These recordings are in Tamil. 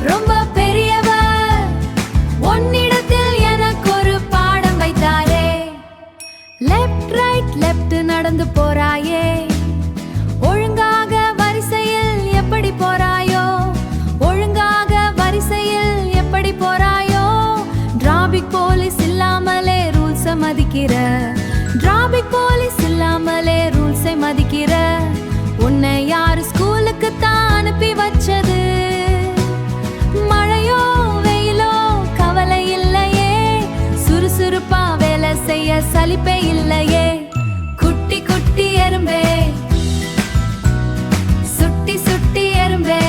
ரொம்ப பெரியவர் உன்னிடத்தில் எனக்கு ஒரு பாடம் வைத்தாரே. லெஃப்ட் ரைட் லெஃப்ட் நடந்து போறாயே, ஒழுங்காக வரிசையில் எப்படி போறாயோ, ஒழுங்காக வரிசையில் எப்படி போறாயோ. டிராபிக் போலீஸ் இல்லாமலே ரூல்ஸை மதிக்கிற, டிராபிக் போலீஸ் இல்லாமலே ரூல்ஸை மதிக்கிற. உன்னை யாரு ஸ்கூலுக்கு தான் அனுப்பி வச்சது? மழையோ வெயிலோ கவலை இல்லையே, சுறுசுறுப்பா வேலை செய்ய சலிப்பே இல்லையே. குட்டி குட்டி எறும்பே, சுட்டி சுட்டி எறும்பே,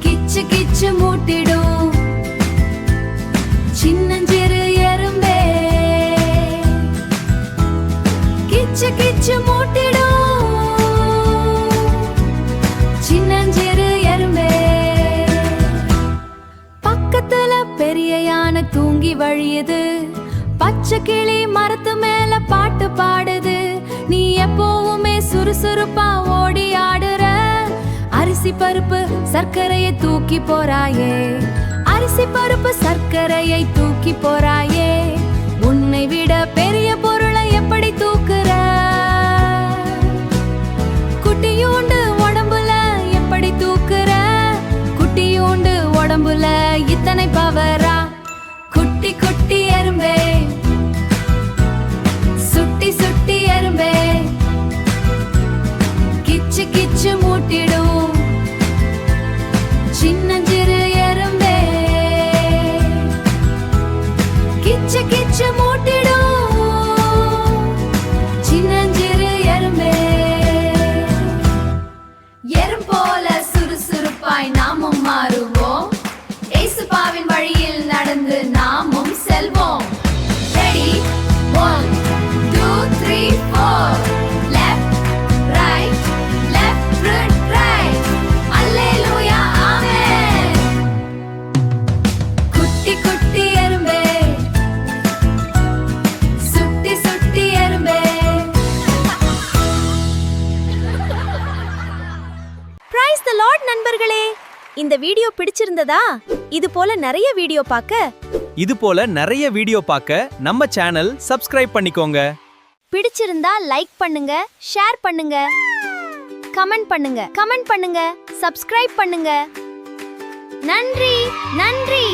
கிச்சு கிச்சு மூட்டிடும் சின்னஞ்சிறு எறும்பே, கிச்சு கிச்சு மூட்டிடும் சின்னஞ்சிறு எறும்பே. பக்கத்துல பெரிய யானை தூங்கி வழியுது, பச்சை கிளி மரத்து மேல பாட்டு பாடுது. நீ எப்பவுமே சுறுசுறுப்பா ஓடி ஆடுற. அரிசி பருப்பு சர்க்கரையை தூக்கி போறாயே, அரிசி பருப்பு சர்க்கரையை தூக்கி போறாயே. உன்னை விட பெரிய பொருளை எப்படி தூக்குற? குட்டியூண்டு உடம்புல எப்படி தூக்குற? குட்டியூண்டு உடம்புல இத்தனை பவரா? குட்டி குட்டி எறும்பே, சுட்டி சுட்டி எறும்பே, கிச்சு கிச்சு மூட்டிடும் சின்னஞ்சிறு எறும்பே, கிச்சு கிச்சு மூட்டிடும் சின்னஞ்சிறு எறும்பே. எறும்போல சுறுசுறுப்பாய் நாமும் மாறுவோம், ஏசுபாவின் வழியில் நடந்து நாமும் செல்வோம். Ready 1 2 3 4 left right left right hallelujah amen. குட்டி குட்டி எறும்பே, சுட்டி சுட்டி எறும்பே. பிரைஸ் தி லார்ட் நண்பர்களே, இந்த வீடியோ பிடிச்சிருந்ததா? இது போல நிறைய வீடியோ பார்க்க நம்ம சேனல் சப்ஸ்கிரைப் பண்ணிக்கோங்க. பிடிச்சிருந்தா லைக் பண்ணுங்க, ஷேர் பண்ணுங்க, கமெண்ட் பண்ணுங்க, சப்ஸ்கிரைப் பண்ணுங்க. நன்றி நன்றி.